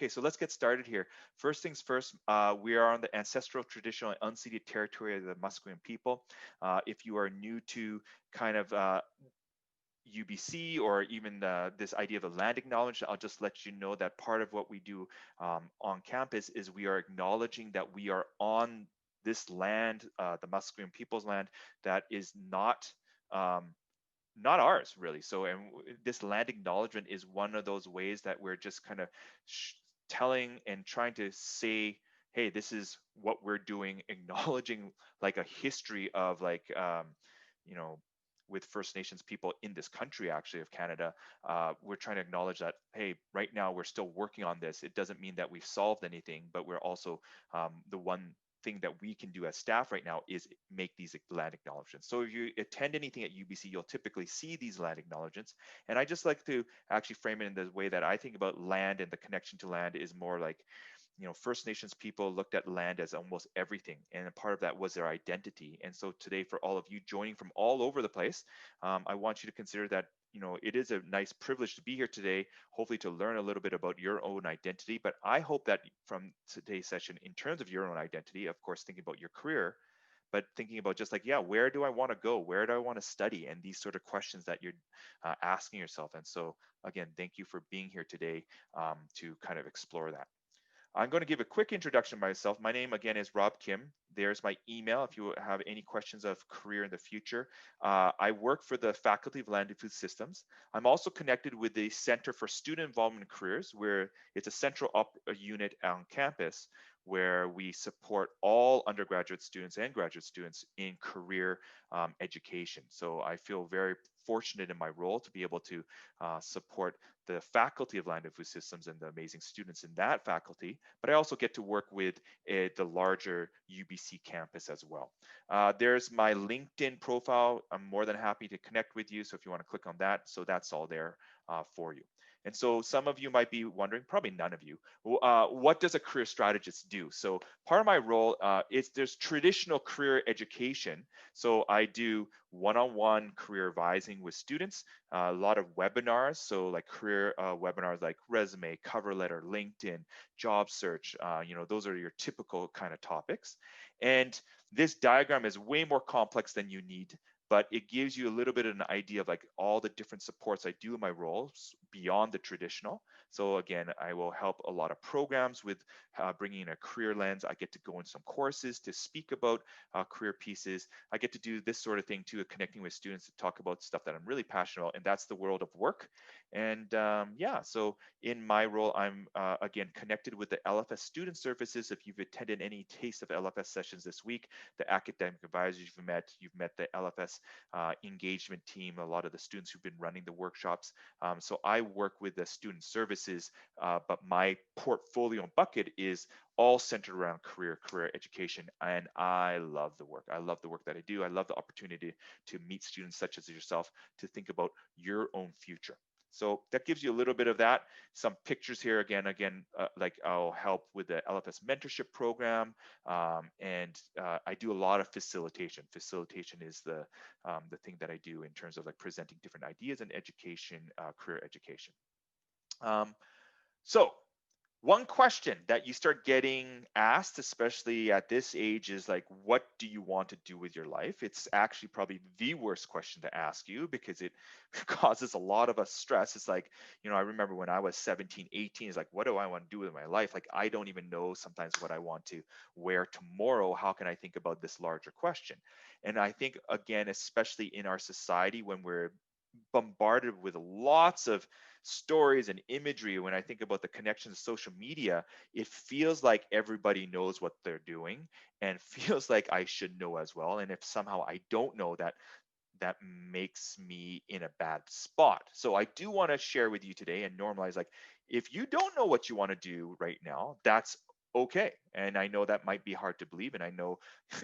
Okay, so let's get started here. First things first, we are on the ancestral, traditional, and unceded territory of the Musqueam people. If you are new to kind of UBC or even this idea of a land acknowledgement, I'll just let you know that part of what we do on campus is we are acknowledging that we are on this land, the Musqueam people's land, that is um, not ours really. So, and this land acknowledgement is one of those ways that we're just kind of telling and trying to say, hey, this is what we're doing, acknowledging like a history of like, you know, with First Nations people in this country, actually, of Canada. We're trying to acknowledge that, hey, right now we're still working on this. It doesn't mean that we've solved anything, but we're also the one thing that we can do as staff right now is make these land acknowledgements. So if you attend anything at UBC, you'll typically see these land acknowledgements. And I just like to actually frame it in the way that I think about land, and the connection to land is more like, First Nations people looked at land as almost everything, and a part of that was their identity. And so today, for all of you joining from all over the place, I want you to consider that it is a nice privilege to be here today, hopefully to learn a little bit about your own identity. But I hope that from today's session, in terms of your own identity, of course, thinking about your career, but thinking about just like, yeah, where do I want to go? Where do I want to study? And these sort of questions that you're asking yourself. And so, again, thank you for being here today to kind of explore that. I'm going to give a quick introduction of myself. My name again is Rob Kim. There's my email if you have any questions of career in the future. I work for the Faculty of Land and Food Systems. I'm also connected with the Center for Student Involvement in Careers, where it's a central unit on campus where we support all undergraduate students and graduate students in career education. So I feel very fortunate in my role to be able to support the Faculty of Land and Food Systems and the amazing students in that faculty, but I also get to work with the larger UBC campus as well. There's my LinkedIn profile. I'm more than happy to connect with you. So if you want to click on that, so that's all there for you. And so some of you might be wondering, probably none of you, what does a career strategist do? So part of my role is there's traditional career education. So I do one-on-one career advising with students, a lot of webinars. So like career webinars like resume, cover letter, LinkedIn, job search, those are your typical kind of topics. And this diagram is way more complex than you need, but it gives you a little bit of an idea of like all the different supports I do in my roles beyond the traditional. So again, I will help a lot of programs with bringing in a career lens. I get to go in some courses to speak about career pieces. I get to do this sort of thing too, connecting with students to talk about stuff that I'm really passionate about, and that's the world of work. And yeah, so in my role, I'm again connected with the LFS Student Services. If you've attended any taste of LFS sessions this week, the academic advisors you've met the LFS engagement team, a lot of the students who've been running the workshops. So I work with the student services, but my portfolio and bucket is all centered around career education. And I love the work. I love the work that I do. I love the opportunity to meet students such as yourself to think about your own future. So that gives you a little bit of that. Some pictures here again, like I'll help with the LFS mentorship program, and I do a lot of facilitation. Facilitation is the thing that I do in terms of like presenting different ideas in education, career education. So one question that you start getting asked, especially at this age, is like, what do you want to do with your life? It's actually probably the worst question to ask you because it causes a lot of us stress. It's like, I remember when I was 17, 18, it's like, what do I want to do with my life? Like, I don't even know sometimes what I want to wear tomorrow. How can I think about this larger question? And I think, again, especially in our society when we're bombarded with lots of stories and imagery, when I think about the connections to social media, it feels like everybody knows what they're doing and feels like I should know as well. And if somehow I don't know that, that makes me in a bad spot. So I do want to share with you today and normalize, like, if you don't know what you want to do right now, that's okay. And I know that might be hard to believe. And I know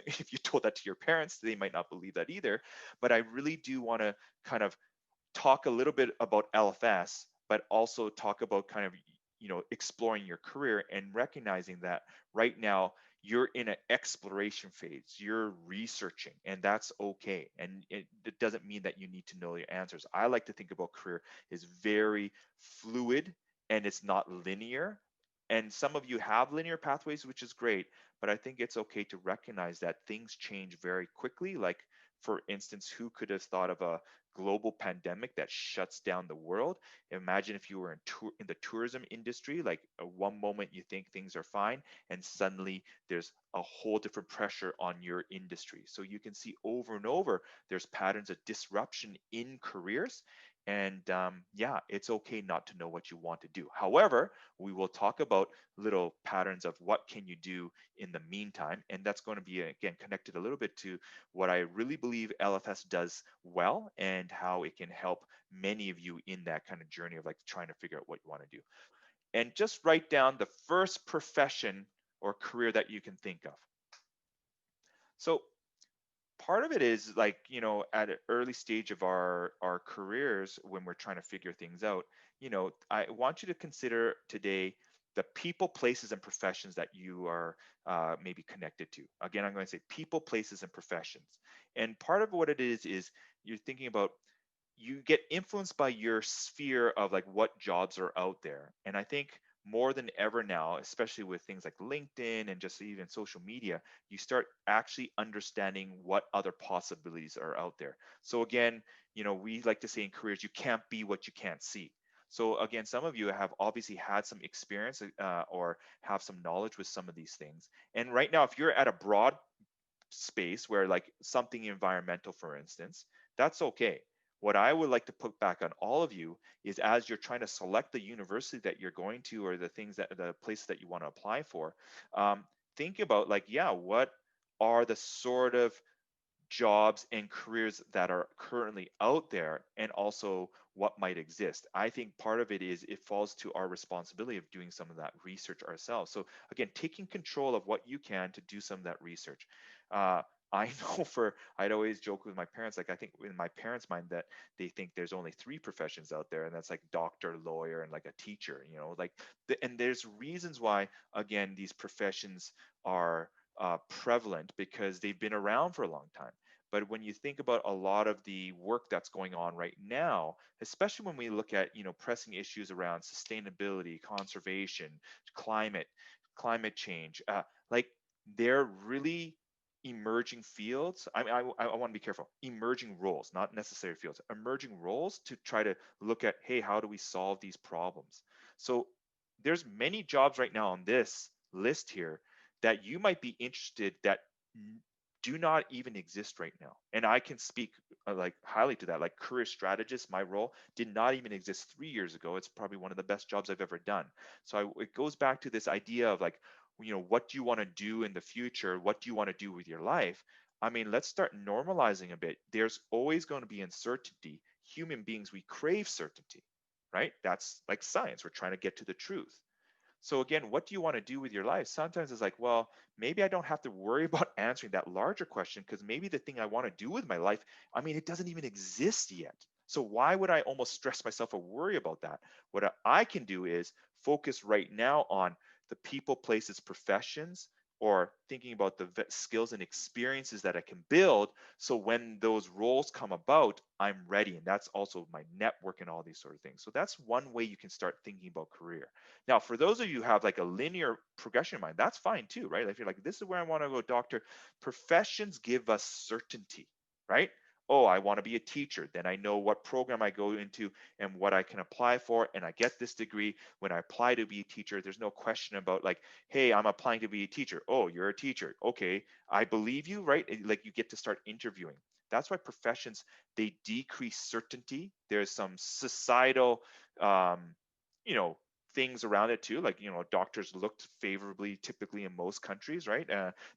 if you told that to your parents, they might not believe that either. But I really do want to kind of talk a little bit about LFS, but also talk about kind of, exploring your career and recognizing that right now you're in an exploration phase, you're researching, and that's okay. And it doesn't mean that you need to know your answers. I like to think about career is very fluid and it's not linear. And some of you have linear pathways, which is great, but I think it's okay to recognize that things change very quickly. Like, for instance, who could have thought of a global pandemic that shuts down the world? Imagine if you were in the tourism industry, like one moment you think things are fine, and suddenly there's a whole different pressure on your industry. So you can see over and over, there's patterns of disruption in careers. And yeah, it's okay not to know what you want to do. However, we will talk about little patterns of what can you do in the meantime, and that's going to be again connected a little bit to what I really believe LFS does well and how it can help many of you in that kind of journey of like trying to figure out what you want to do. And just write down the first profession or career that you can think of. So part of it is like, at an early stage of our careers, when we're trying to figure things out, I want you to consider today the people, places, and professions that you are maybe connected to. Again, I'm going to say people, places, and professions. And part of what it is you're thinking about, you get influenced by your sphere of like what jobs are out there. And I think more than ever now, especially with things like LinkedIn and just even social media, you start actually understanding what other possibilities are out there. So again, we like to say in careers, you can't be what you can't see. So again, some of you have obviously had some experience or have some knowledge with some of these things. And right now, if you're at a broad space where like something environmental, for instance, that's okay. What I would like to put back on all of you is, as you're trying to select the university that you're going to, or the places that you want to apply for, um, think about like, yeah, what are the sort of jobs and careers that are currently out there, and also what might exist. I think part of it is it falls to our responsibility of doing some of that research ourselves. So again, taking control of what you can to do some of that research. uh, I know, I'd always joke with my parents, like I think in my parents' mind that they think there's only three professions out there, and that's like doctor, lawyer, and like a teacher, like and there's reasons why, again, these professions are prevalent because they've been around for a long time. But when you think about a lot of the work that's going on right now, especially when we look at pressing issues around sustainability, conservation, climate, climate change, like they're really emerging fields. I want to be careful. Emerging roles, not necessary fields. Emerging roles to try to look at, hey, how do we solve these problems? So there's many jobs right now on this list here that you might be interested that do not even exist right now. And I can speak like highly to that. Like career strategist, my role did not even exist 3 years ago. It's probably one of the best jobs I've ever done. So it goes back to this idea of like, what do you want to do in the future? What do you want to do with your life? I mean, let's start normalizing a bit. There's always going to be uncertainty. Human beings, we crave certainty, right? That's like science. We're trying to get to the truth. So again, what do you want to do with your life? Sometimes it's like, well, maybe I don't have to worry about answering that larger question, because maybe the thing I want to do with my life, I mean, it doesn't even exist yet. So why would I almost stress myself or worry about that? What I can do is focus right now on the people, places, professions, or thinking about the skills and experiences that I can build. So when those roles come about, I'm ready. And that's also my network and all these sort of things. So that's one way you can start thinking about career. Now, for those of you who have like a linear progression in mind, that's fine too, right? If you're like, this is where I want to go, doctor, professions give us certainty, right? Oh, I want to be a teacher. Then I know what program I go into and what I can apply for, and I get this degree. When I apply to be a teacher, there's no question about like, hey, I'm applying to be a teacher. Oh, you're a teacher. Okay, I believe you, right? Like you get to start interviewing. That's why professions, they decrease certainty. There's some societal um, you know things around it too, like doctors looked favorably typically in most countries, right?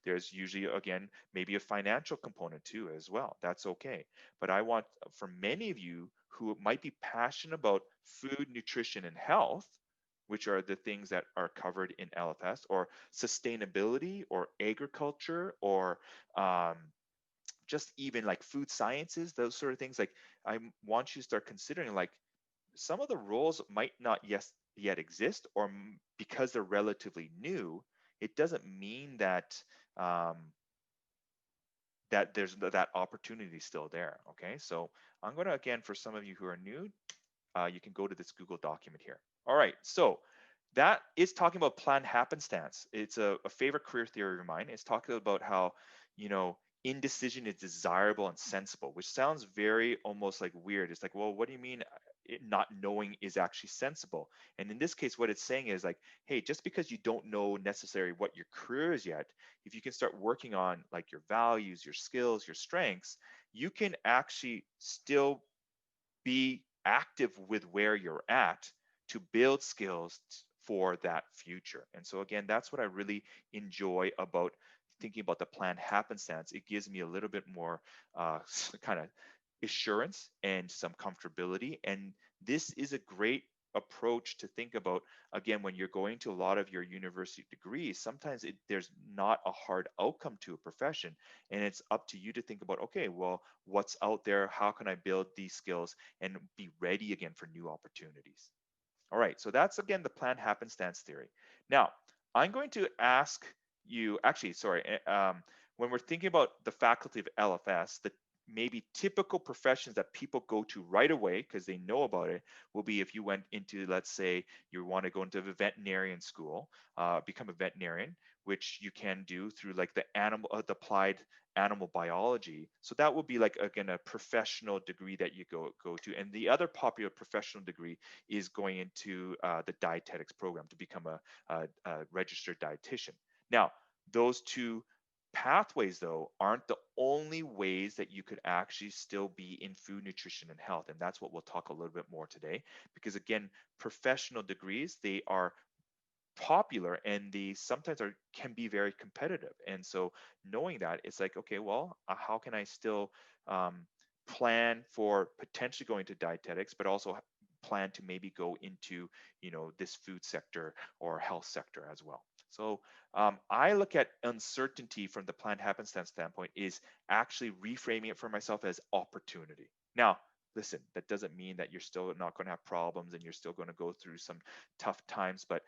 There's usually, again, maybe a financial component too as well. That's okay. But I want, for many of you who might be passionate about food, nutrition, and health, which are the things that are covered in LFS, or sustainability, or agriculture, or um, just even like food sciences, those sort of things, like I want you to start considering like some of the roles might not yet exist, or because they're relatively new, it doesn't mean that um, that there's that opportunity still there. Okay, so I'm going to, again, for some of you who are new, you can go to this Google document here. All right, so that is talking about planned happenstance. It's a favorite career theory of mine. It's talking about how, you know, indecision is desirable and sensible, which sounds very almost like weird. It's like, well, what do you mean not knowing is actually sensible? And in this case, what it's saying is like, hey, just because you don't know necessarily what your career is yet, if you can start working on like your values, your skills, your strengths, you can actually still be active with where you're at to build skills for that future. And so again, that's what I really enjoy about thinking about the planned happenstance. It gives me a little bit more kind of assurance and some comfortability. And this is a great approach to think about, again, when you're going to a lot of your university degrees. Sometimes there's not a hard outcome to a profession, and it's up to you to think about, okay, well, what's out there, how can I build these skills and be ready again for new opportunities. All right, so that's again the planned happenstance theory. Now, I'm going to ask you, actually, sorry, when we're thinking about the faculty of LFS, the maybe typical professions that people go to right away because they know about it will be if you went into, let's say, you want to go into a veterinarian school, become a veterinarian, which you can do through like the applied animal biology. So that would be like, again, a professional degree that you go to. And the other popular professional degree is going into the dietetics program to become a registered dietitian. Now, those two pathways, though, aren't the only ways that you could actually still be in food, nutrition, and health. And that's what we'll talk a little bit more today. Because again, professional degrees, they are popular and they sometimes can be very competitive. And so knowing that, it's like, okay, well, how can I still plan for potentially going to dietetics, but also plan to maybe go into, this food sector or health sector as well. So I look at uncertainty from the planned happenstance standpoint is actually reframing it for myself as opportunity. Now, listen, that doesn't mean that you're still not going to have problems and you're still going to go through some tough times, but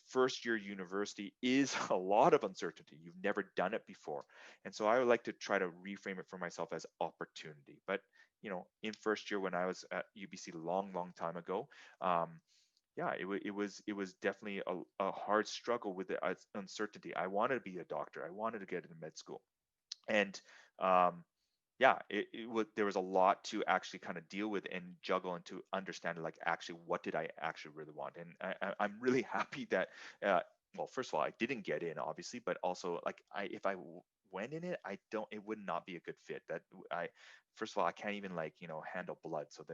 first year university is a lot of uncertainty. You've never done it before. And so I would like to try to reframe it for myself as opportunity. But in first year when I was at UBC long time ago, yeah, it was definitely a hard struggle with the uncertainty. I wanted to be a doctor. I wanted to get into med school, and yeah, there was a lot to actually kind of deal with and juggle and to understand like actually what did I actually really want. And I'm really happy that well, first of all, I didn't get in obviously, but also like if I went in it, it would not be a good fit. That I First of all, I can't even like handle blood, so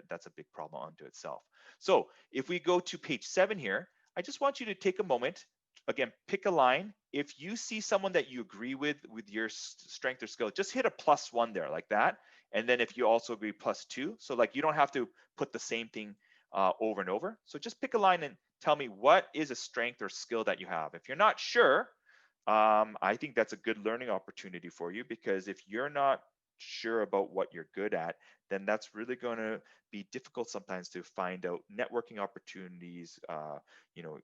that's a big problem unto itself. So if we go to page 7 here, I just want you to take a moment, again, pick a line. If you see someone that you agree with your strength or skill, just hit a +1 there like that. And then if you also agree, +2. So like you don't have to put the same thing over and over. So just pick a line and tell me what is a strength or skill that you have. If you're not sure, I think that's a good learning opportunity for you, because if you're not sure about what you're good at, then that's really going to be difficult sometimes to find out networking opportunities, you know,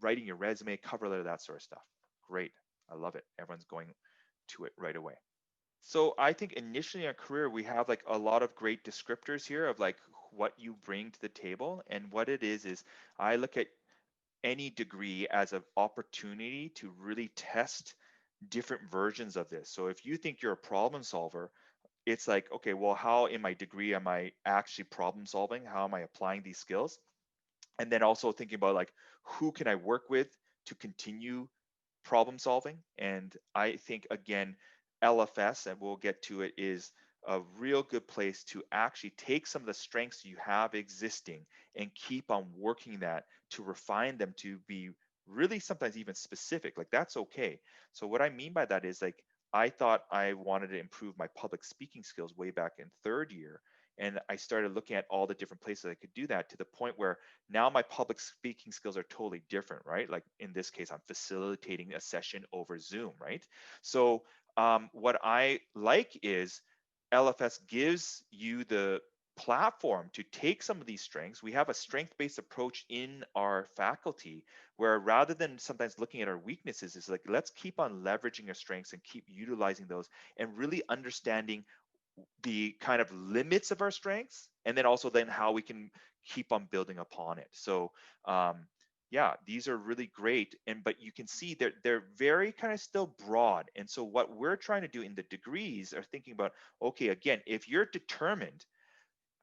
writing your resume, cover letter, that sort of stuff. Great. I love it. Everyone's going to it right away. So I think initially in a career, we have like a lot of great descriptors here of like what you bring to the table. And what it is I look at any degree as an opportunity to really test different versions of this. So if you think you're a problem solver, it's like, okay, well, how in my degree am I actually problem solving? How am I applying these skills? And then also thinking about like, who can I work with to continue problem solving? And I think again, LFS, and we'll get to it, is a real good place to actually take some of the strengths you have existing and keep on working that to refine them to be really sometimes even specific. Like that's okay. So what I mean by that is like, I thought I wanted to improve my public speaking skills way back in third year. And I started looking at all the different places I could do that, to the point where now my public speaking skills are totally different, right? Like in this case, I'm facilitating a session over Zoom, right? So what I like is LFS gives you the platform to take some of these strengths. We have a strength-based approach in our faculty, where rather than sometimes looking at our weaknesses, it's like, let's keep on leveraging our strengths and keep utilizing those, and really understanding the kind of limits of our strengths, and then also then how we can keep on building upon it. So yeah, these are really great. And but you can see they're very kind of still broad. And so what we're trying to do in the degrees are thinking about, okay, again, if you're determined,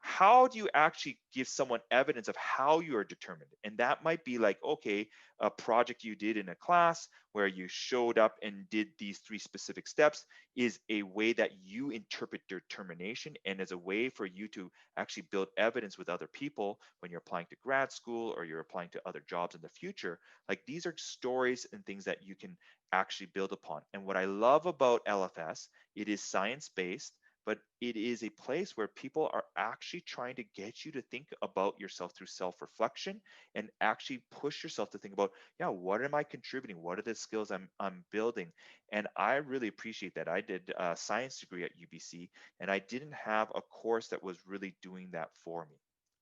how do you actually give someone evidence of how you are determined? And that might be like, okay, a project you did in a class where you showed up and did these 3 specific steps is a way that you interpret determination, and is a way for you to actually build evidence with other people when you're applying to grad school or you're applying to other jobs in the future. Like, these are stories and things that you can actually build upon. And what I love about LFS, it is science based, but it is a place where people are actually trying to get you to think about yourself through self-reflection, and actually push yourself to think about, yeah, what am I contributing? What are the skills I'm building? And I really appreciate that. I did a science degree at UBC, and I didn't have a course that was really doing that for me.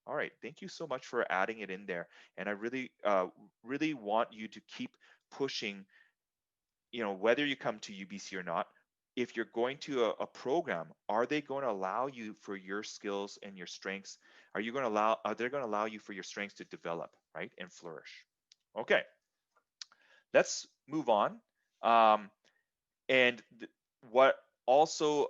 All right, thank you so much for adding it in there. And I really want you to keep pushing, whether you come to UBC or not. If you're going to a program, are they going to allow you for your skills and your strengths? Are they going to allow you for your strengths to develop, right, and flourish? Okay, let's move on. Um, and what also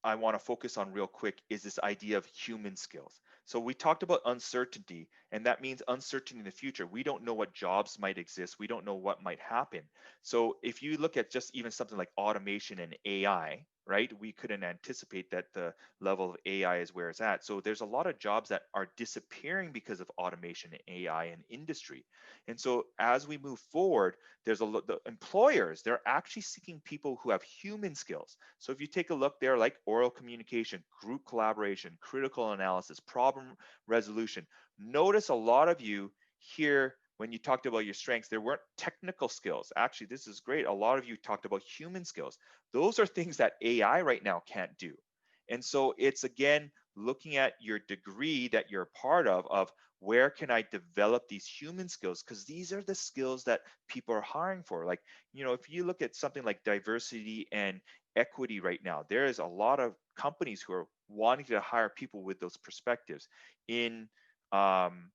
I want to focus on real quick is this idea of human skills. So we talked about uncertainty, and that means uncertainty in the future. We don't know what jobs might exist. We don't know what might happen. So if you look at just even something like automation and AI, right, we couldn't anticipate that the level of AI is where it's at. So there's a lot of jobs that are disappearing because of automation and AI in industry. And so as we move forward, the employers, they're actually seeking people who have human skills. So if you take a look there, like oral communication, group collaboration, critical analysis, problem resolution, notice a lot of you here, when you talked about your strengths, there weren't technical skills. Actually, this is great. A lot of you talked about human skills. Those are things that AI right now can't do. And so it's, again, looking at your degree that you're a part of where can I develop these human skills? Because these are the skills that people are hiring for. Like, if you look at something like diversity and equity right now, there is a lot of companies who are wanting to hire people with those perspectives. In um,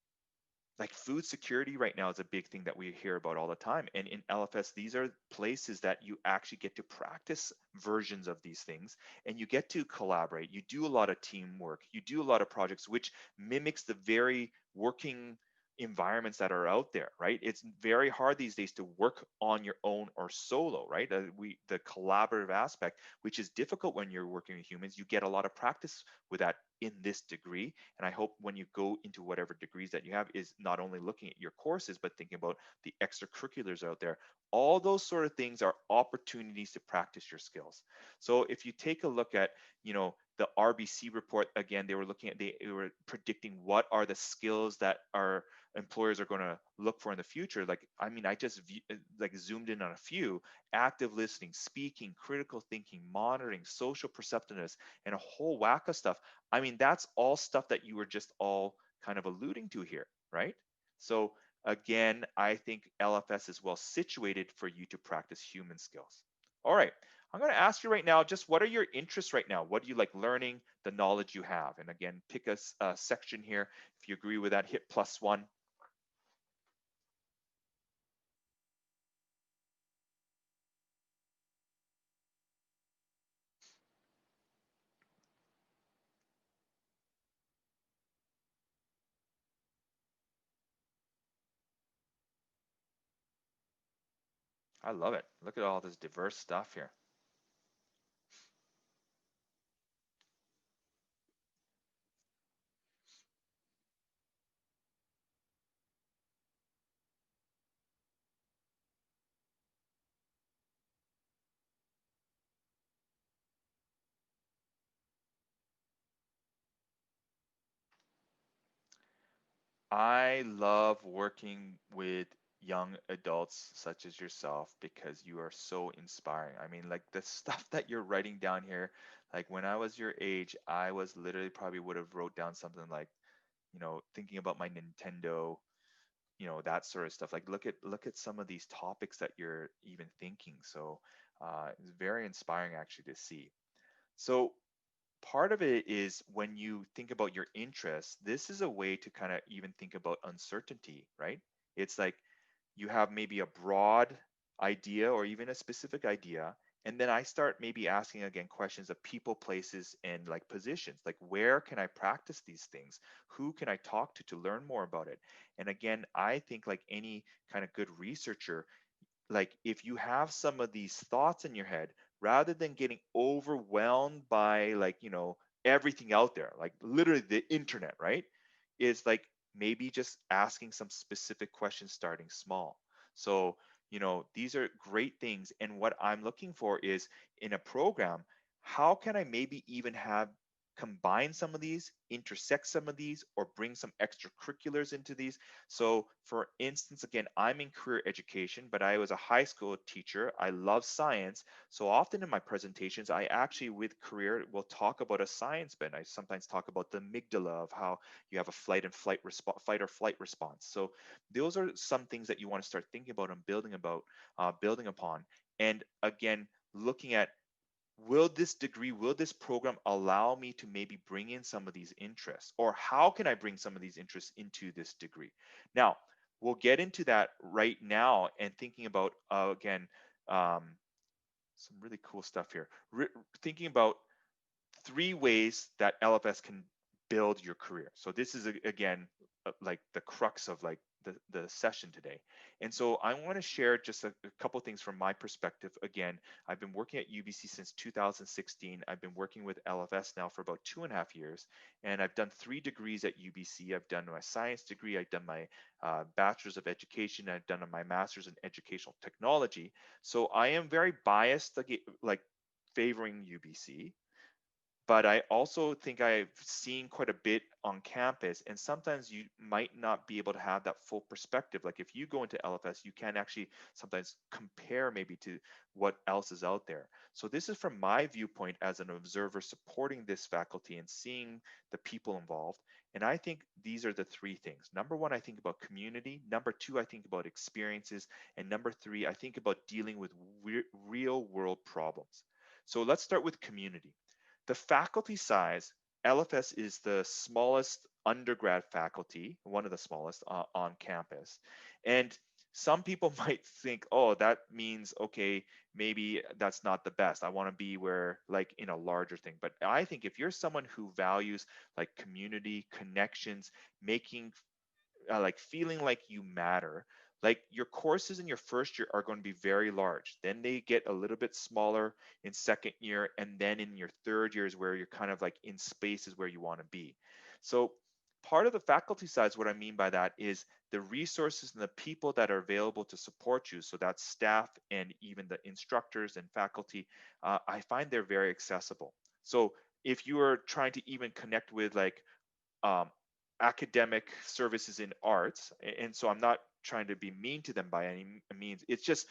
like food security right now is a big thing that we hear about all the time. And in LFS, these are places that you actually get to practice versions of these things, and you get to collaborate. You do a lot of teamwork. You do a lot of projects, which mimics the very working environments that are out there, right? It's very hard these days to work on your own or solo, right? The collaborative aspect, which is difficult when you're working with humans, you get a lot of practice with that in this degree. And I hope when you go into whatever degrees that you have, is not only looking at your courses, but thinking about the extracurriculars out there. All those sort of things are opportunities to practice your skills. So if you take a look at, the RBC report, again, they were predicting what are the skills that our employers are going to look for in the future. Like, I mean, I just like zoomed in on a few: active listening, speaking, critical thinking, monitoring, social perceptiveness, and a whole whack of stuff. I mean, that's all stuff that you were just all kind of alluding to here, right? So again, I think LFS is well situated for you to practice human skills. All right, I'm going to ask you right now, just what are your interests right now? What do you like learning, the knowledge you have? And again, pick a section here. If you agree with that, hit +1. I love it. Look at all this diverse stuff here. I love working with young adults such as yourself because you are so inspiring. I mean, like the stuff that you're writing down here, like when I was your age, I was literally probably would have wrote down something like, thinking about my Nintendo, that sort of stuff. Like look at some of these topics that you're even thinking. So it's very inspiring actually to see. So part of it is when you think about your interests, this is a way to kind of even think about uncertainty, right? It's like you have maybe a broad idea or even a specific idea. And then I start maybe asking again questions of people, places, and like positions. Like, where can I practice these things? Who can I talk to learn more about it? And again, I think like any kind of good researcher, like if you have some of these thoughts in your head, rather than getting overwhelmed by like, everything out there, like literally the internet, right? Is like maybe just asking some specific questions, starting small. So, these are great things. And what I'm looking for is in a program, how can I maybe even have combine some of these, intersect some of these, or bring some extracurriculars into these. So for instance, again, I'm in career education, but I was a high school teacher. I love science. So often in my presentations, I actually with career will talk about a science bend. I sometimes talk about the amygdala, of how you have a fight or flight response. So those are some things that you want to start thinking about and building upon. And again, looking at, will this program allow me to maybe bring in some of these interests, or how can I bring some of these interests into this degree? Now, we'll get into that right now, and thinking about again, um, some really cool stuff here. Thinking about 3 ways that LFS can build your career. So this is again like the crux of like the session today. And so I want to share just a couple things from my perspective. Again, I've been working at UBC since 2016. I've been working with LFS now for about 2.5 years, and I've done 3 degrees at UBC. I've done my science degree, I've done my bachelor's of education, I've done my master's in educational technology. So I am very biased, like favoring UBC, but I also think I've seen quite a bit on campus, and sometimes you might not be able to have that full perspective. Like if you go into LFS, you can actually sometimes compare maybe to what else is out there. So this is from my viewpoint as an observer supporting this faculty and seeing the people involved. And I think these are the 3 things. Number 1, I think about community. Number 2, I think about experiences. And number 3, I think about dealing with real world problems. So let's start with community. The faculty size, LFS is the smallest undergrad faculty, one of the smallest on campus. And some people might think, oh, that means, okay, maybe that's not the best. I want to be where, like, in a larger thing. But I think if you're someone who values like community connections, making like feeling like you matter, like your courses in your first year are going to be very large, then they get a little bit smaller in second year, and then in your third year is where you're kind of like in spaces where you want to be. So part of the faculty side, what I mean by that is the resources and the people that are available to support you. So that's staff and even the instructors and faculty. I find they're very accessible. So if you are trying to even connect with like um, academic services in arts, and so I'm not trying to be mean to them by any means. It's just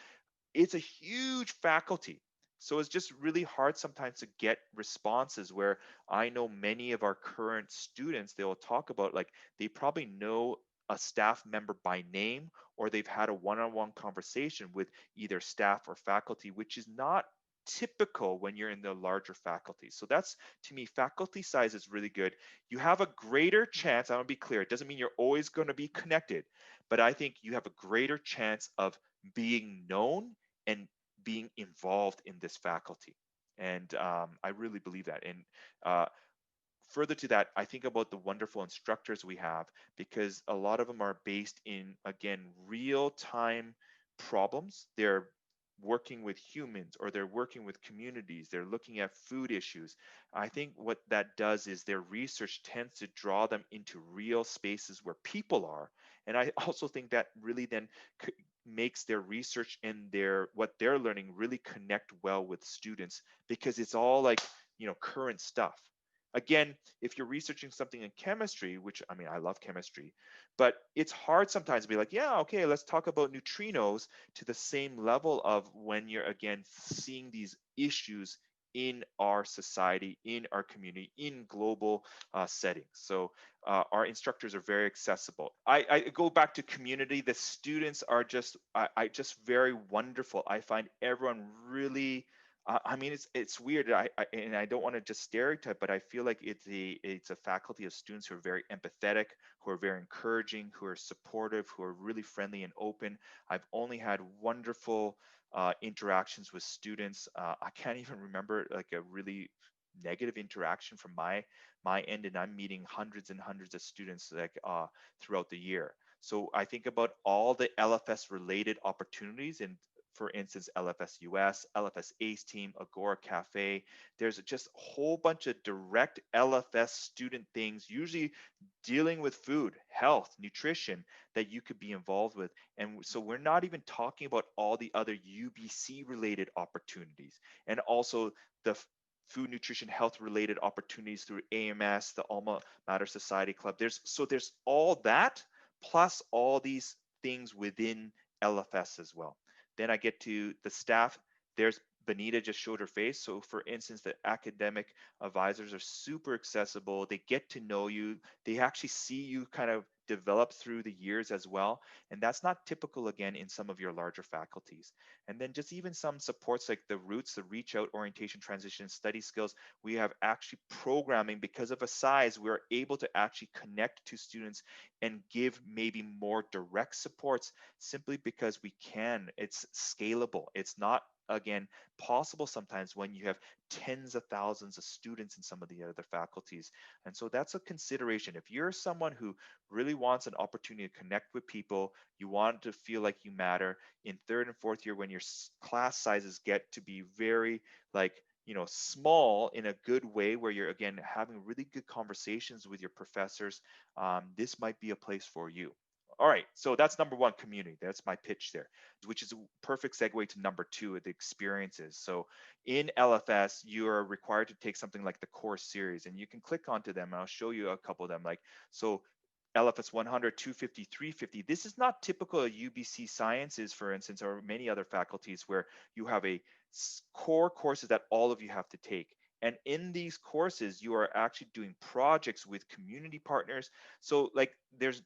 it's a huge faculty. So it's just really hard sometimes to get responses where I know many of our current students, they will talk about like they probably know a staff member by name, or they've had a one-on-one conversation with either staff or faculty, which is not typical when you're in the larger faculty. So that's, to me, faculty size is really good. You have a greater chance, I want to be clear, it doesn't mean you're always going to be connected, but I think you have a greater chance of being known and being involved in this faculty. And I really believe that. And uh, further to that, I think about the wonderful instructors we have, because a lot of them are based in, again, real time problems. They're working with humans, or they're working with communities, they're looking at food issues. I think what that does is their research tends to draw them into real spaces where people are. And I also think that really then makes their research and their what they're learning really connect well with students, because it's all like, current stuff. Again, if you're researching something in chemistry, which, I mean, I love chemistry, but it's hard sometimes to be like, yeah, okay, let's talk about neutrinos to the same level of when you're, again, seeing these issues in our society, in our community, in global settings. So our instructors are very accessible. I go back to community. The students are just, I just very wonderful. I find everyone really I mean, it's weird. And I don't want to just stereotype, but I feel like it's a faculty of students who are very empathetic, who are very encouraging, who are supportive, who are really friendly and open. I've only had wonderful interactions with students. I can't even remember like a really negative interaction from my end, and I'm meeting hundreds and hundreds of students like throughout the year. So I think about all the LFS related opportunities, and for instance, LFS US, LFS ACE Team, Agora Cafe. There's just a whole bunch of direct LFS student things, usually dealing with food, health, nutrition, that you could be involved with. And so we're not even talking about all the other UBC related opportunities, and also the food, nutrition, health related opportunities through AMS, the Alma Mater Society Club. There's all that plus all these things within LFS as well. Then I get to the staff. There's Benita just showed her face. So for instance, the academic advisors are super accessible. They get to know you. They actually see you kind of develop through the years as well. And that's not typical again in some of your larger faculties. And then just even some supports like the roots, the reach out, orientation, transition, study skills. We have actually programming because of a size, we're able to actually connect to students and give maybe more direct supports simply because we can. It's scalable. It's not, again, possible sometimes when you have tens of thousands of students in some of the other faculties. And so that's a consideration. If you're someone who really wants an opportunity to connect with people, you want to feel like you matter in third and fourth year when your class sizes get to be very like, small in a good way, where you're again having really good conversations with your professors, this might be a place for you. All right, so that's number one, community. That's my pitch there, which is a perfect segue to number two, the experiences. So in LFS, you are required to take something like the Core Series, and you can click onto them. And I'll show you a couple of them. Like, so LFS 100, 250, 350. This is not typical of UBC Sciences, for instance, or many other faculties where you have a core courses that all of you have to take. And in these courses, you are actually doing projects with community partners. So like there's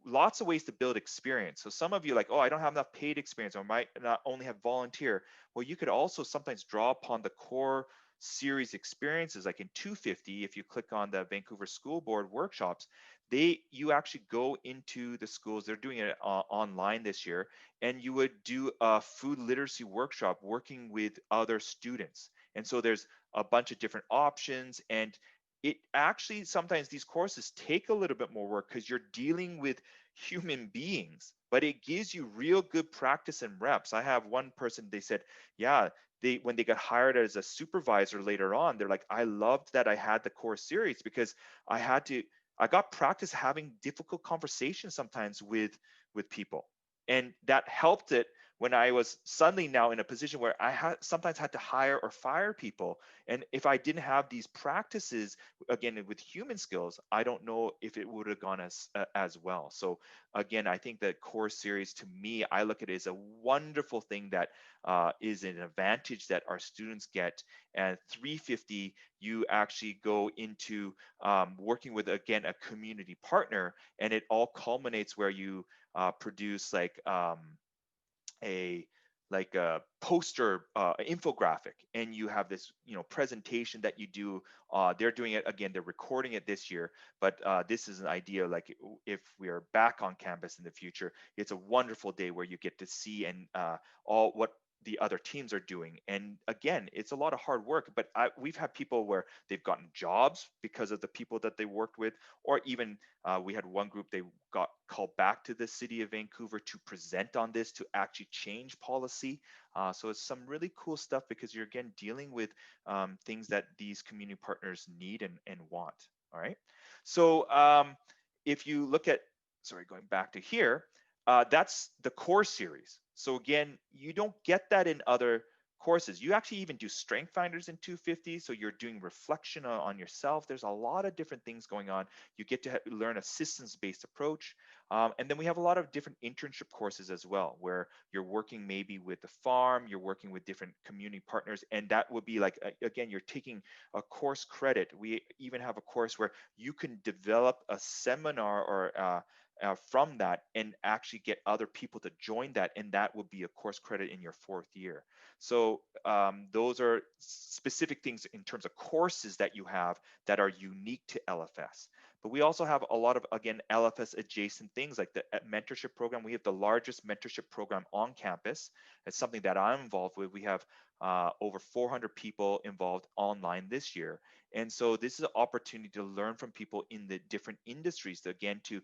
lots of ways to build experience. So some of you like, oh, I don't have enough paid experience, or might not only have volunteer. Well, you could also sometimes draw upon the core series experiences. Like in 250, if you click on the Vancouver School Board workshops, you actually go into the schools. They're doing it online this year, and you would do a food literacy workshop working with other students. And so there's a bunch of different options, and it actually sometimes these courses take a little bit more work because you're dealing with human beings, but it gives you real good practice and reps. I have one person, they said, yeah, when they got hired as a supervisor later on, they're like, I loved that I had the Core Series because I got practice having difficult conversations sometimes with people, and that helped it when I was suddenly now in a position where I sometimes had to hire or fire people. And if I didn't have these practices, again, with human skills, I don't know if it would have gone as well. So again, I think that Core Series, to me, I look at it as a wonderful thing that is an advantage that our students get. And 350, you actually go into working with, again, a community partner, and it all culminates where you produce a a poster infographic, and you have this presentation that you do. They're doing it again, they're recording it this year, but this is an idea, like if we are back on campus in the future, it's a wonderful day where you get to see and all what the other teams are doing. And again, it's a lot of hard work, but we've had people where they've gotten jobs because of the people that they worked with, or even we had one group, they got called back to the city of Vancouver to present on this, to actually change policy. So it's some really cool stuff because you're again dealing with things that these community partners need and want. All right. So if you look at, sorry, going back to here, that's the Core Series. So again, you don't get that in other courses. You actually even do strength finders in 250, so you're doing reflection on yourself. There's a lot of different things going on. You get to learn a systems-based approach. And then we have a lot of different internship courses as well, where you're working maybe with the farm, you're working with different community partners, and that would be like, again, you're taking a course credit. We even have a course where you can develop a seminar or from that and actually get other people to join that, and that would be a course credit in your 4th year. So those are specific things in terms of courses that you have that are unique to LFS. But we also have a lot of, again, LFS adjacent things like the mentorship program. We have the largest mentorship program on campus. It's something that I'm involved with. We have over 400 people involved online this year. And so this is an opportunity to learn from people in the different industries, to, again, to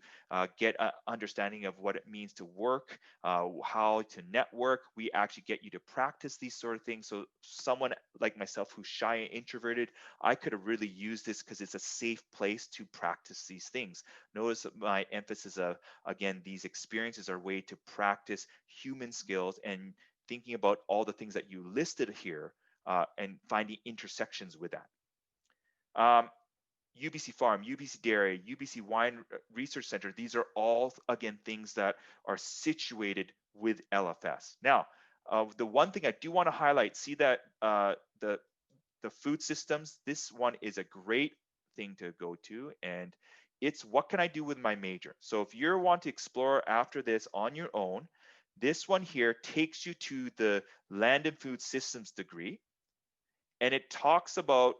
get an understanding of what it means to work, how to network. We actually get you to practice these sort of things. So someone like myself who's shy and introverted, I could have really used this because it's a safe place to practice these things. Notice my emphasis of, again, these experiences are a way to practice human skills and thinking about all the things that you listed here and finding intersections with that. UBC Farm, UBC Dairy, UBC Wine Research Center, these are all, again, things that are situated with LFS. Now, the one thing I do want to highlight, see that the food systems, this one is a great thing to go to, and it's what can I do with my major? So if you want to explore after this on your own, this one here takes you to the Land and Food Systems degree. And it talks about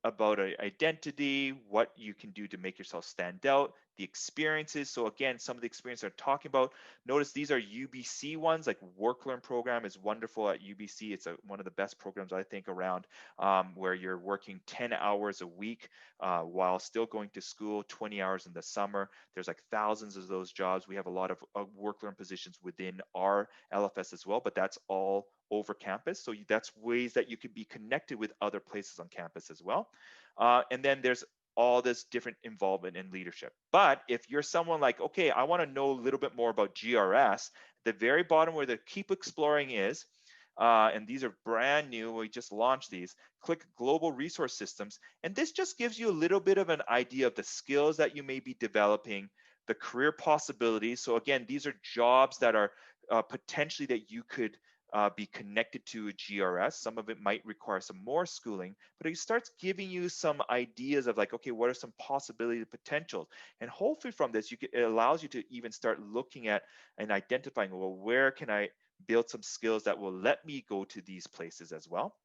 identity, what you can do to make yourself stand out, the experiences. So again, some of the experiences I'm talking about, notice these are UBC ones, like Work Learn program is wonderful at UBC. It's one of the best programs, I think, around, where you're working 10 hours a week while still going to school, 20 hours in the summer. There's like thousands of those jobs. We have a lot of Work Learn positions within our LFS as well, but that's all over campus. So that's ways that you could be connected with other places on campus as well. And then there's all this different involvement in leadership. But if you're someone like, okay, I want to know a little bit more about GRS, the very bottom where the keep exploring is, and these are brand new, we just launched these, click Global Resource Systems. And this just gives you a little bit of an idea of the skills that you may be developing, the career possibilities. So again, these are jobs that are potentially that you could be connected to a GRS. Some of it might require some more schooling, but it starts giving you some ideas of like, okay, what are some possibility potentials? And hopefully from this, it allows you to even start looking at and identifying, well, where can I build some skills that will let me go to these places as well?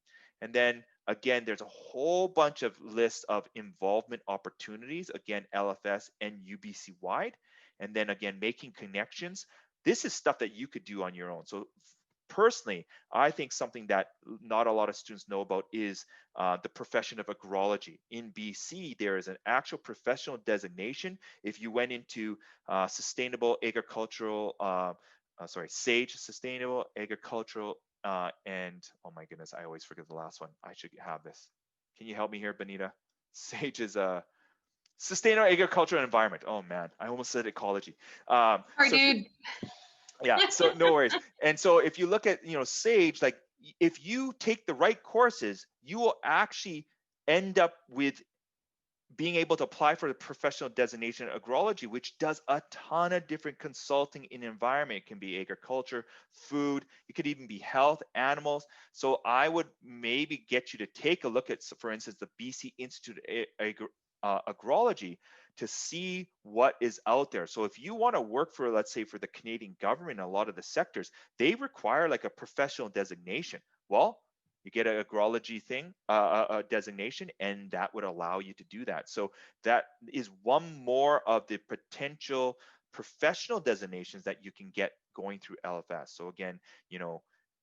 And then again, there's a whole bunch of lists of involvement opportunities, again, LFS and UBC wide. And then again, making connections. This is stuff that you could do on your own. So personally, I think something that not a lot of students know about is the profession of agrology. In BC, there is an actual professional designation. If you went into sustainable agricultural, SAGE, sustainable agricultural, and oh my goodness, I always forget the last one. I should have this. Can you help me here, Benita? SAGE is a sustainable agriculture and environment. Oh man, I almost said ecology. Sorry, so dude. Yeah, so no worries. And so if you look at, SAGE, like if you take the right courses, you will actually end up with being able to apply for the professional designation in agrology, which does a ton of different consulting in environment. It can be agriculture, food, it could even be health, animals. So I would maybe get you to take a look at, for instance, the BC Institute of Agrology to see what is out there. So if you want to work for, let's say, for the Canadian government in a lot of the sectors, they require like a professional designation. Well, you get an agrology thing, a designation, and that would allow you to do that. So that is one more of the potential professional designations that you can get going through LFS. So again,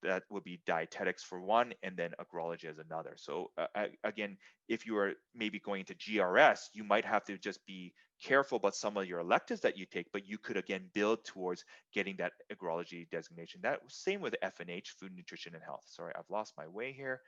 that would be dietetics for one, and then agrology as another. So again, if you are maybe going to GRS, you might have to just be careful about some of your electives that you take, but you could again build towards getting that agrology designation. That same with FNH, food, nutrition, and health. Sorry, I've lost my way here.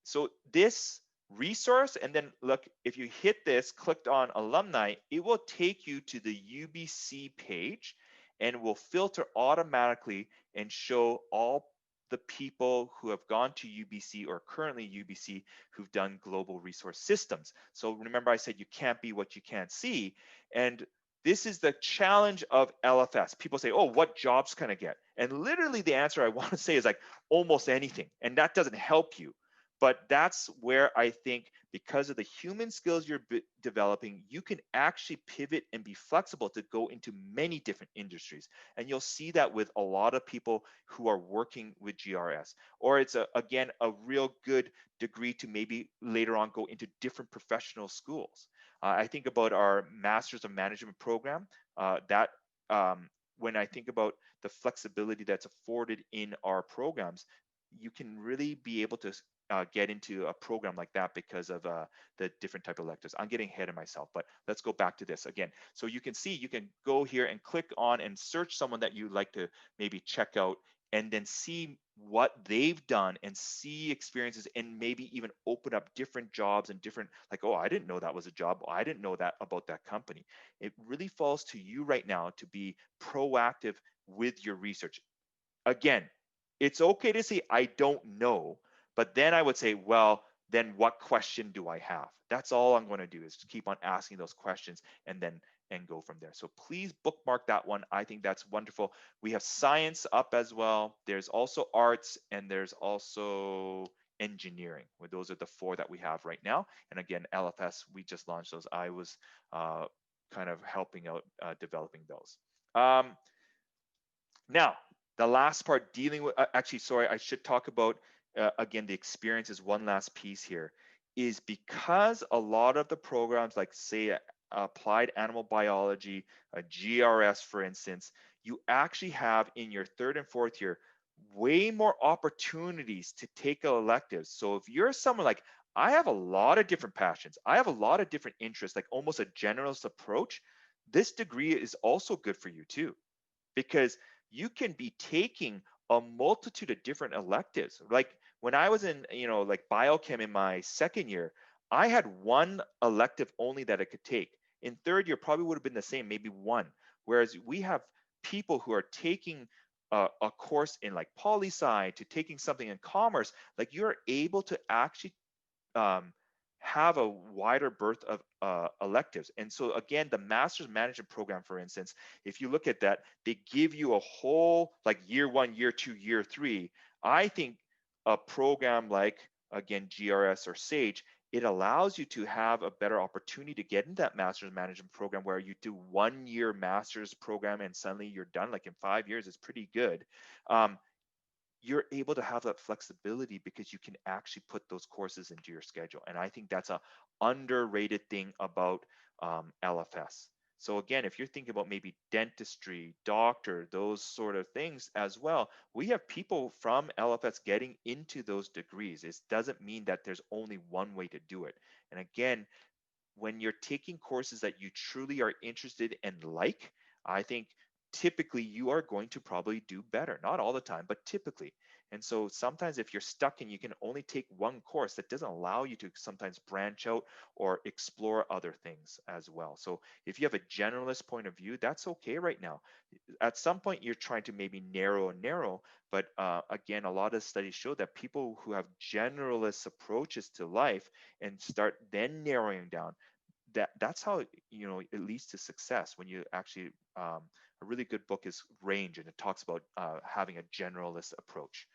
So this resource, and then look, if you hit this, clicked on alumni, it will take you to the UBC page and will filter automatically and show all the people who have gone to UBC or currently UBC who've done global resource systems. So remember I said you can't be what you can't see. And this is the challenge of LFS. People say, oh, what jobs can I get? And literally the answer I want to say is like almost anything. And that doesn't help you. But that's where I think, because of the human skills you're developing, you can actually pivot and be flexible to go into many different industries. And you'll see that with a lot of people who are working with GRS. Or it's, again, a real good degree to maybe later on go into different professional schools. I think about our Masters of Management program. That when I think about the flexibility that's afforded in our programs, you can really be able to get into a program like that because of the different type of electives. I'm getting ahead of myself, but let's go back to this again. So you can see, you can go here and click on and search someone that you'd like to maybe check out, and then see what they've done and see experiences, and maybe even open up different jobs and different, like, oh, I didn't know that was a job. Oh, I didn't know that about that company. It really falls to you right now to be proactive with your research. Again, it's okay to say, I don't know, but then I would say, well, then what question do I have? That's all I'm going to do, is keep on asking those questions, and then and go from there. So please bookmark that one. I think that's wonderful. We have science up as well. There's also arts, and there's also engineering. Well, those are the four that we have right now. And again, LFS, we just launched those. I was kind of helping out developing those. Now, the last part, dealing with, actually, sorry, I should talk about, again, the experience is one last piece here, is because a lot of the programs, like say applied animal biology, a GRS, for instance, you actually have in your third and fourth year way more opportunities to take electives. So if you're someone like, I have a lot of different passions, I have a lot of different interests, like almost a generalist approach, this degree is also good for you too, because you can be taking a multitude of different electives. Like when I was in, like biochem in my second year, I had one elective only that I could take. In third year, probably would have been the same, maybe one. Whereas we have people who are taking a course in like poli-sci, to taking something in commerce. Like you're able to actually um, have a wider berth of electives. And so again, the master's management program, for instance, if you look at that, they give you a whole, like year one, year two, year three. I think a program like, again, GRS or SAGE, it allows you to have a better opportunity to get into that master's management program, where you do 1 year master's program and suddenly you're done. Like in 5 years, it's pretty good. You're able to have that flexibility because you can actually put those courses into your schedule. And I think that's a underrated thing about LFS. So again, if you're thinking about maybe dentistry, doctor, those sort of things as well, we have people from LFS getting into those degrees. It doesn't mean that there's only one way to do it. And again, when you're taking courses that you truly are interested and like, I think typically you are going to probably do better. Not all the time, but typically. And so sometimes if you're stuck and you can only take one course, that doesn't allow you to sometimes branch out or explore other things as well. So if you have a generalist point of view, that's okay right now. At some point, you're trying to maybe narrow and narrow, but again, a lot of studies show that people who have generalist approaches to life and start then narrowing down, that's how it leads to success. When you actually a really good book is Range, and it talks about having a generalist approach.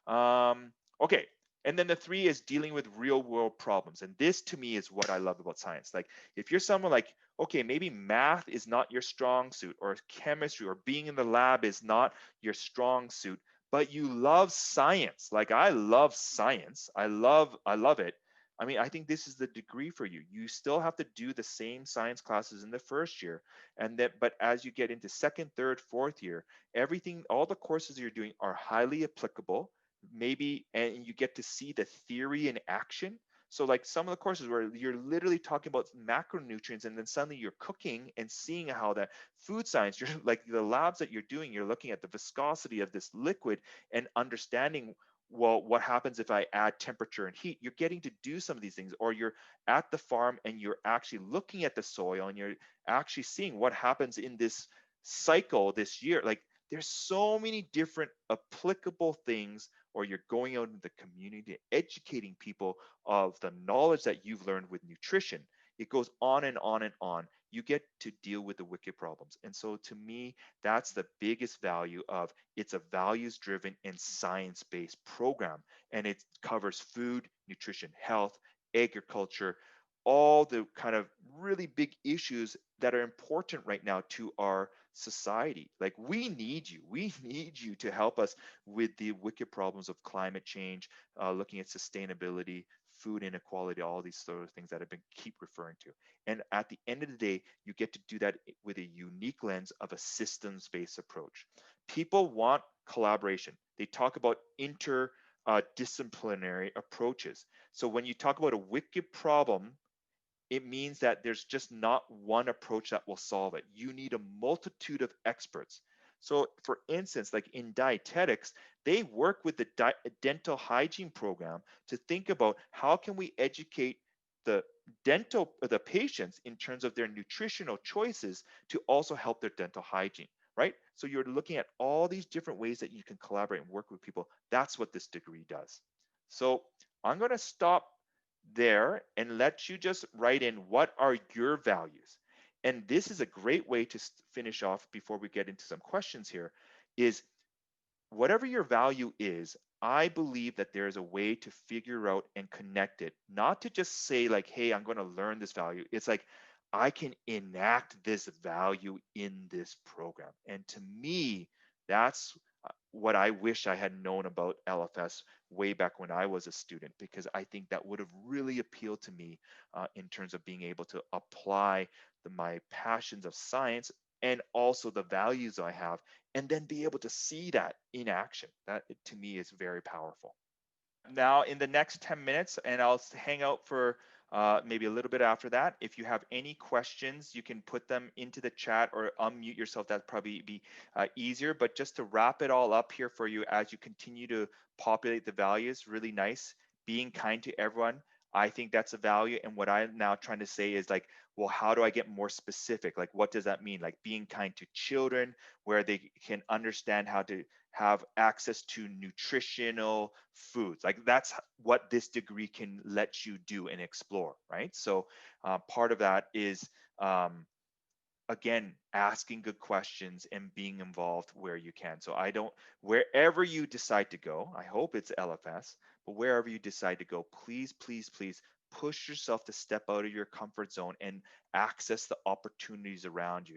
Okay, and then the three is dealing with real world problems, and this to me is what I love about science. Like if you're someone like, okay, maybe math is not your strong suit, or chemistry or being in the lab is not your strong suit, but you love science. Like I love science, I love it. I mean, I think this is the degree for you. You still have to do the same science classes in the first year, and that, but as you get into second, third, fourth year, everything, all the courses you're doing are highly applicable. Maybe, and you get to see the theory in action. So, like some of the courses where you're literally talking about macronutrients, and then suddenly you're cooking and seeing how that food science, you're like the labs that you're doing, you're looking at the viscosity of this liquid and understanding, well, what happens if I add temperature and heat? You're getting to do some of these things, or you're at the farm and you're actually looking at the soil and you're actually seeing what happens in this cycle this year. Like there's so many different applicable things, or you're going out in the community educating people of the knowledge that you've learned with nutrition. It goes on and on and on. you get to deal with the wicked problems. And so to me, that's the biggest value of it's a values driven and science based program. And it covers food, nutrition, health, agriculture, all the kind of really big issues that are important right now to our society. Like we need you. We need you to help us with the wicked problems of climate change, looking at sustainability, food inequality, all these sort of things that I've been keep referring to. And at the end of the day, you get to do that with a unique lens of a systems-based approach. People want collaboration. They talk about interdisciplinary approaches. So when you talk about a wicked problem, it means that there's just not one approach that will solve it. You need a multitude of experts. So, for instance, like in dietetics, they work with the dental hygiene program to think about how can we educate the the patients in terms of their nutritional choices to also help their dental hygiene, right? So you're looking at all these different ways that you can collaborate and work with people. That's what this degree does. So I'm going to stop there and let you just write in what are your values. And this is a great way to finish off before we get into some questions here is whatever your value is, I believe that there is a way to figure out and connect it, not to just say like, hey, I'm going to learn this value. It's like, I can enact this value in this program. And to me, that's what I wish I had known about LFS way back when I was a student, because I think that would have really appealed to me in terms of being able to apply my passions of science and also the values I have, and then be able to see that in action. That to me is very powerful. Now, in the next 10 minutes, and I'll hang out for maybe a little bit after that. If you have any questions, you can put them into the chat or unmute yourself. That'd probably be easier. But just to wrap it all up here for you as you continue to populate the values, really nice. Being kind to everyone. I think that's a value. And what I'm now trying to say is like, well, how do I get more specific? Like, what does that mean? Like being kind to children, where they can understand how to have access to nutritional foods. Like that's what this degree can let you do and explore, right? So part of that is again asking good questions and being involved where you can. So I don't, wherever you decide to go, I hope it's LFS, but wherever you decide to go, please, please, please push yourself to step out of your comfort zone and access the opportunities around you.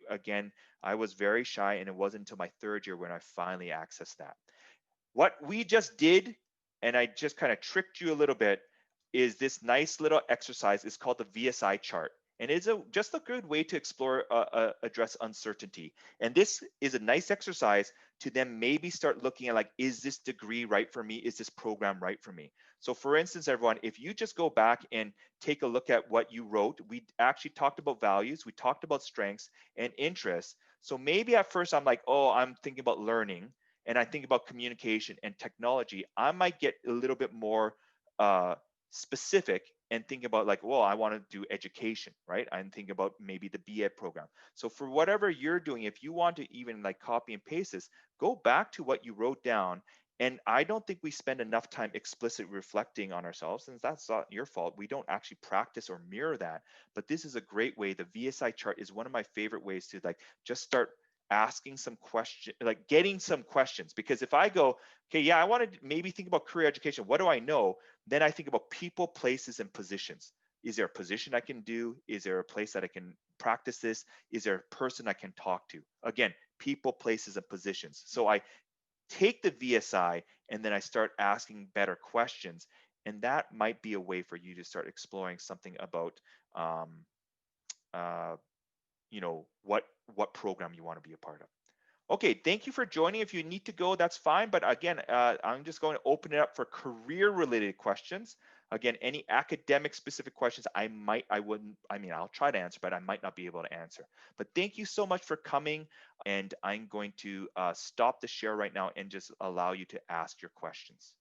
Again, I was very shy, and it wasn't until my third year when I finally accessed that. What we just did, and I just kind of tricked you a little bit, is this nice little exercise. It's called the VSI chart. And it's just a good way to explore, address uncertainty. And this is a nice exercise to then maybe start looking at like, is this degree right for me? Is this program right for me? So for instance, everyone, if you just go back and take a look at what you wrote, we actually talked about values, we talked about strengths and interests. So maybe at first I'm like, oh, I'm thinking about learning, and I think about communication and technology. I might get a little bit more uh, specific and think about like, well, I want to do education, right? I'm thinking about maybe the BEd program. So for whatever you're doing, if you want to even like copy and paste this, go back to what you wrote down. And I don't think we spend enough time explicitly reflecting on ourselves, and that's not your fault. We don't actually practice or mirror that. But this is a great way. The VSI chart is one of my favorite ways to like just start asking some question, like getting some questions. Because if I go, okay, yeah, I want to maybe think about career education. What do I know? Then I think about people, places, and positions. Is there a position I can do? Is there a place that I can practice this? Is there a person I can talk to? Again, people, places, and positions. So I take the VSI and then I start asking better questions. And that might be a way for you to start exploring something about um, uh, what program you want to be a part of. Okay, thank you for joining. If you need to go, that's fine. But again, I'm just going to open it up for career-related questions. Again, any academic-specific questions, I'll try to answer, but I might not be able to answer. But thank you so much for coming, and I'm going to stop the share right now and just allow you to ask your questions.